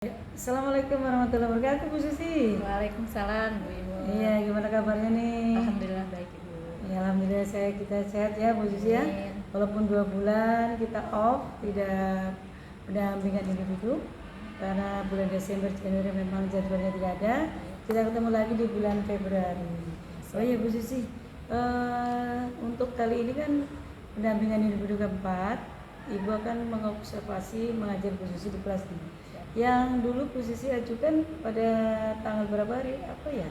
Assalamualaikum warahmatullahi wabarakatuh, Bu Susi. Waalaikumsalam, Bu Ibu. Iya, gimana kabarnya nih? Alhamdulillah baik, Ibu. Ya, alhamdulillah kita sehat ya, Bu Susi ya. Amin. Walaupun 2 bulan kita off, tidak pendampingan individu karena bulan Desember Januari memang jadwalnya tidak ada. Kita ketemu lagi di bulan Februari. Oh iya, Bu Susi. Untuk kali ini kan pendampingan individu keempat, Ibu akan mengobservasi mengajar Bu Susi di kelas ini. Yang dulu Bu Susi ajukan pada tanggal berapa hari? Apa ya?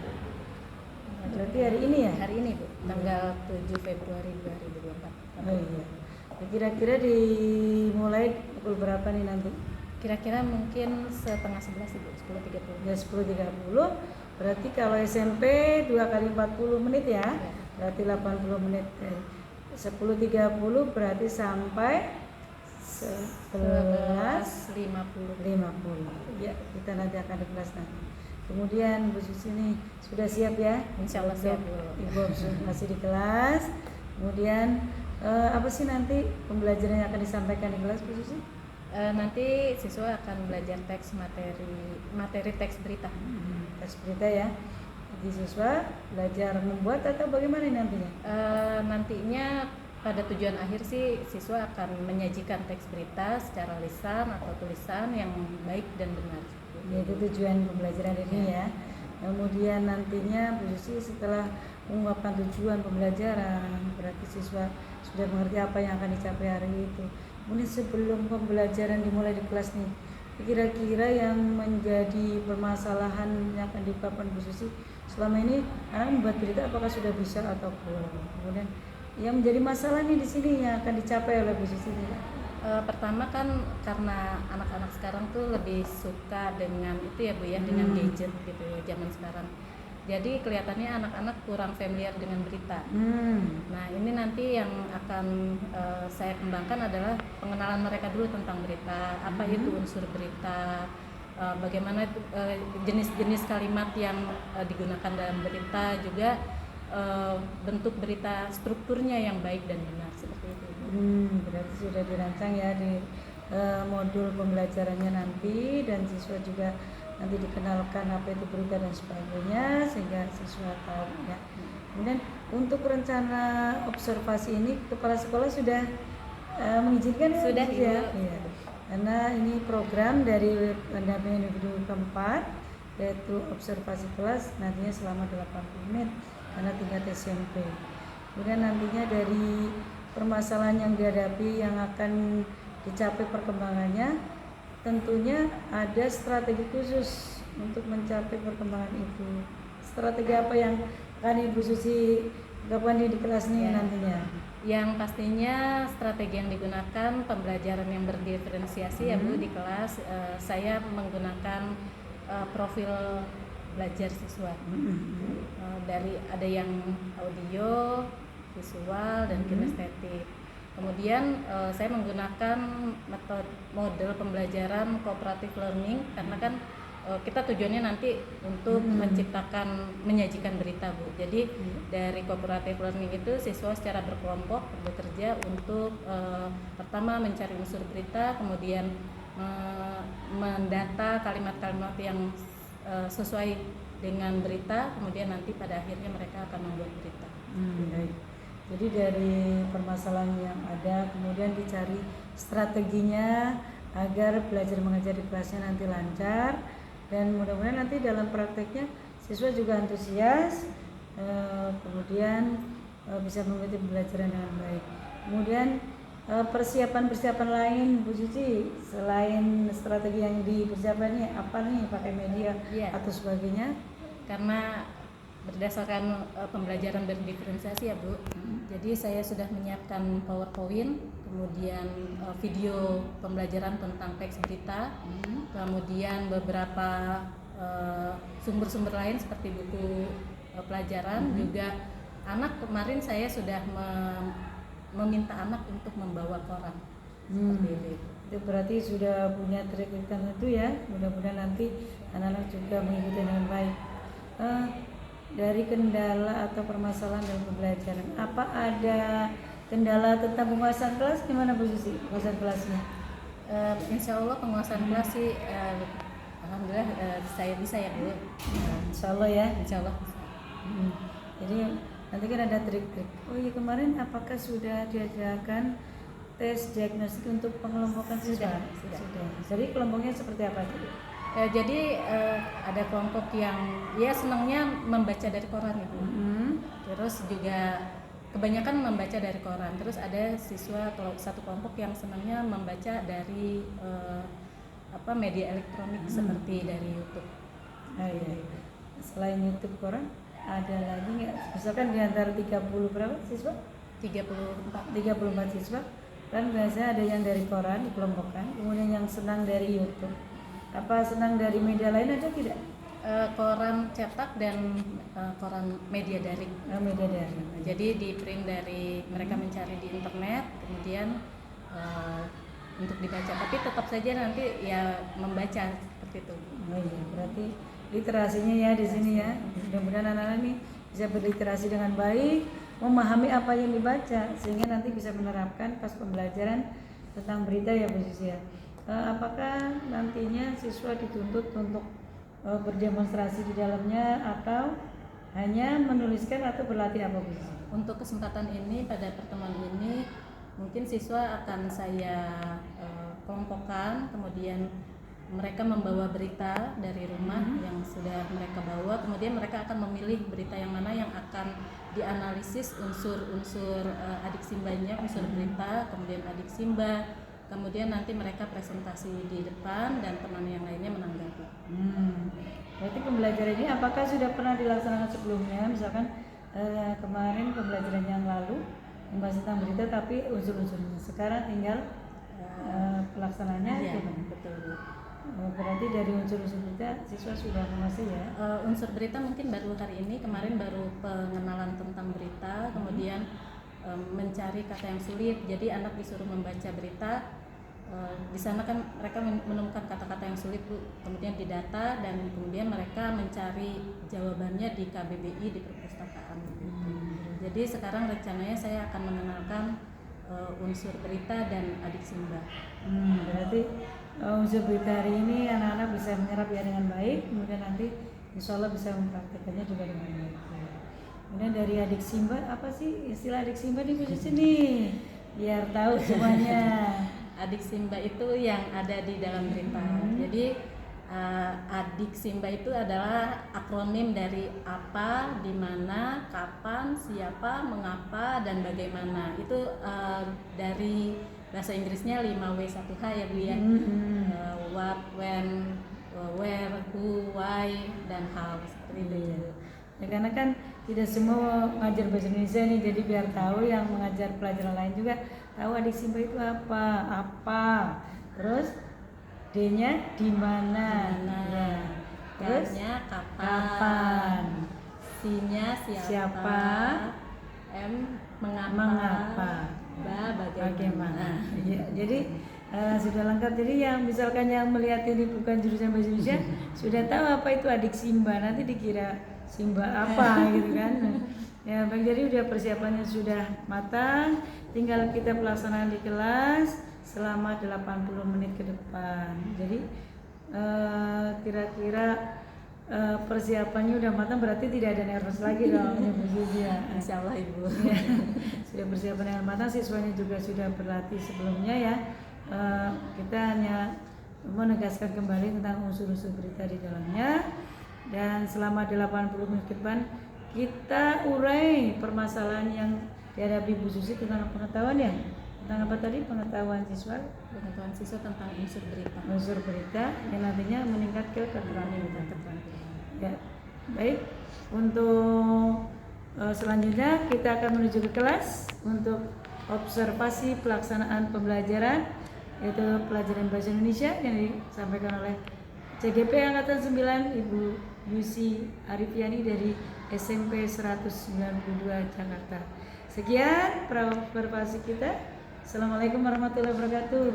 Berarti hari ini ya? Hari ini, Bu. Tanggal 7 Februari 2024. Oh iya. Kira-kira dimulai pukul berapa nih nanti? Kira-kira mungkin setengah 11, Ibu. 10.30. Ya 10.30. Berarti kalau SMP 2 kali 40 menit ya. Berarti 80 menit. 10.30 berarti sampai 11.50. 11.50. Ya, kita nanti akan di kelas nanti. Kemudian Bu Susi nih sudah siap ya? Insya Allah siap, Bu. Ibu masih di kelas. Kemudian apa sih nanti pembelajaran yang akan disampaikan di kelas Bu Susi? Nanti siswa akan belajar materi teks berita. Teks berita ya. Jadi siswa belajar membuat atau bagaimana nantinya? Nantinya pada tujuan akhir sih siswa akan menyajikan teks berita secara lisan atau tulisan yang baik dan benar. Itu tujuan pembelajaran ini ya. Kemudian nantinya Bu Susi setelah mengungkapkan tujuan pembelajaran, berarti siswa sudah mengerti apa yang akan dicapai hari itu. Kemudian sebelum pembelajaran dimulai di kelas nih, kira-kira yang menjadi permasalahan yang akan diungkapkan Bu Susi selama ini, anak membuat berita apakah sudah bisa atau belum? Kemudian yang menjadi masalah nih di sini yang akan dicapai oleh Bu Susi. Pertama kan karena anak-anak sekarang tuh lebih suka dengan itu ya Bu ya, dengan gadget gitu ya zaman sekarang. Jadi kelihatannya anak-anak kurang familiar dengan berita. Nah ini nanti yang akan saya kembangkan adalah pengenalan mereka dulu tentang berita, apa itu unsur berita, bagaimana itu jenis-jenis kalimat yang digunakan dalam berita, juga bentuk berita strukturnya yang baik dan benar seperti itu. Berarti sudah dirancang ya di modul pembelajarannya nanti, dan siswa juga nanti dikenalkan apa itu berita dan sebagainya sehingga siswa tahu ya. Kemudian untuk rencana observasi ini kepala sekolah sudah mengizinkan Sudah ya? Iya. Karena ini program dari pendampingan individu keempat, yaitu observasi kelas nantinya selama 80 menit karena tingkat SMP. Kemudian nantinya dari permasalahan yang dihadapi yang akan dicapai perkembangannya, tentunya ada strategi khusus untuk mencapai perkembangan itu. Strategi apa yang akan Ibu Susi lakukan di kelas ini nantinya? Yang pastinya strategi yang digunakan pembelajaran yang berdiferensiasi ya Bu di kelas. Saya menggunakan profil belajar siswa. Dari ada yang audio, visual, dan kinestetik. Kemudian saya menggunakan model pembelajaran cooperative learning karena kan kita tujuannya nanti untuk menyajikan berita Bu. Jadi dari cooperative learning itu siswa secara berkelompok bekerja untuk pertama mencari unsur berita, kemudian mendata kalimat-kalimat yang sesuai dengan berita, kemudian nanti pada akhirnya mereka akan membuat berita. Baik. Jadi dari permasalahan yang ada kemudian dicari strateginya agar belajar mengajar di kelasnya nanti lancar, dan mudah-mudahan nanti dalam prakteknya siswa juga antusias, kemudian bisa mengikuti pembelajaran dengan baik. Kemudian persiapan lain Bu Suci selain strategi yang dipersiapkannya apa nih, pakai media atau sebagainya? Karena berdasarkan pembelajaran berdiferensiasi ya Bu, jadi saya sudah menyiapkan PowerPoint, kemudian video pembelajaran tentang teks berita, kemudian beberapa sumber-sumber lain seperti buku pelajaran, juga anak kemarin saya sudah meminta anak untuk membawa koran. Itu berarti sudah punya trik tertentu ya. Mudah-mudahan nanti anak-anak juga mengikuti dengan baik. Dari kendala atau permasalahan dalam pembelajaran, apa ada kendala tentang penguasaan kelas? Gimana Bu Susi penguasaan kelasnya? Insya Allah penguasaan kelas sih saya bisa ya Bu. Nah, insya Allah ya. Insya Allah. Hmm. Jadi nanti kan ada trik-trik. Oh iya, kemarin apakah sudah diajarkan tes diagnostik untuk pengelompokan siswa? Sudah. Jadi kelompoknya seperti apa tadi? Jadi ada kelompok yang ya senangnya membaca dari koran Ibu. Terus juga kebanyakan membaca dari koran. Terus ada siswa satu kelompok yang senangnya membaca dari media elektronik seperti dari YouTube. Oh iya. Selain YouTube, koran ada lagi nggak? Misalkan di antara 30 berapa siswa? 34 siswa. Kan biasanya ada yang dari koran dikelompokkan, kemudian yang senang dari YouTube. Apa senang dari media lain ada tidak? Koran cetak dan koran media daring. Media daring. Jadi di print dari mereka mencari di internet, kemudian untuk dibaca. Tapi tetap saja nanti ya membaca seperti itu. Oh iya, berarti literasinya ya di sini ya. Mudah-mudahan anak-anak ini bisa berliterasi dengan baik, memahami apa yang dibaca sehingga nanti bisa menerapkan pas pembelajaran tentang berita ya Bu Susi ya. Apakah nantinya siswa dituntut untuk berdemonstrasi di dalamnya atau hanya menuliskan atau berlatih apa Bu Susi? Untuk kesempatan ini, pada pertemuan ini mungkin siswa akan saya kelompokkan, kemudian mereka membawa berita dari rumah yang sudah mereka bawa, kemudian mereka akan memilih berita yang mana yang akan dianalisis unsur-unsur adik simbanya, unsur berita, kemudian adik simba, kemudian nanti mereka presentasi di depan dan teman yang lainnya menanggapi. Berarti pembelajaran ini apakah sudah pernah dilaksanakan sebelumnya? Misalkan kemarin pembelajaran yang lalu membahas tentang berita tapi unsur-unsurnya. Sekarang tinggal pelaksanaannya. Iya, betul Bu. Berarti dari unsur-unsur berita siswa sudah menguasai ya? Unsur berita mungkin baru hari ini, kemarin baru pengenalan tentang berita, kemudian mencari kata yang sulit. Jadi anak disuruh membaca berita, di sana kan mereka menemukan kata-kata yang sulit Bu, kemudian didata dan kemudian mereka mencari jawabannya di KBBI, di perpustakaan. Jadi sekarang rencananya saya akan mengenalkan unsur berita dan adik simba. Berarti unsur berita hari ini anak-anak bisa menyerap ya dengan baik, kemudian nanti insya Allah bisa mempraktekannya juga dengan baik. Kemudian dari adik simba, apa sih istilah adik simba di posisi ini? Biar tahu semuanya. Adik simba itu yang ada di dalam berita. Jadi adik simba itu adalah akronim dari apa, di mana, kapan, siapa, mengapa, dan bagaimana. Itu dari bahasa Inggrisnya 5W1H ya Bu ya. What, when, where, who, why, dan how, seperti itu ya. Ya karena kan tidak semua mengajar bahasa Indonesia nih, jadi biar tahu yang mengajar pelajaran lain juga tahu adik simba itu apa, terus D-nya di mana, ya. Terus K-nya kapan, C-nya siapa, M mengapa, bagaimana. Ya, jadi sudah lengkap. Jadi yang misalkan yang melihat ini bukan jurusan bahasa Indonesia sudah tahu apa itu adik simba, nanti dikira simba apa gitu kan. Ya baik, jadi udah persiapannya sudah matang, tinggal kita pelaksanaan di kelas selama 80 menit ke depan. Jadi kira-kira persiapannya udah matang, berarti tidak ada nervous lagi dong ya. Insya Allah Ibu. Ya, sudah persiapan dengan matang, siswanya juga sudah berlatih sebelumnya ya. Kita hanya menegaskan kembali tentang unsur-unsur berita di dalamnya, dan selama 80 menit ke depan kita urai permasalahan yang dihadapi Bu Susi tentang pengetahuan ya. Tentang apa tadi? Pengetahuan siswa Tentang unsur berita. Unsur berita yang nantinya meningkat ke keterangan. Ya, baik. Untuk selanjutnya kita akan menuju ke kelas untuk observasi pelaksanaan pembelajaran, yaitu pelajaran bahasa Indonesia yang disampaikan oleh CGP Angkatan 9 Ibu Yusi Arifiani dari SMP 192 Jakarta. Sekian observasi kita. Assalamualaikum warahmatullahi wabarakatuh.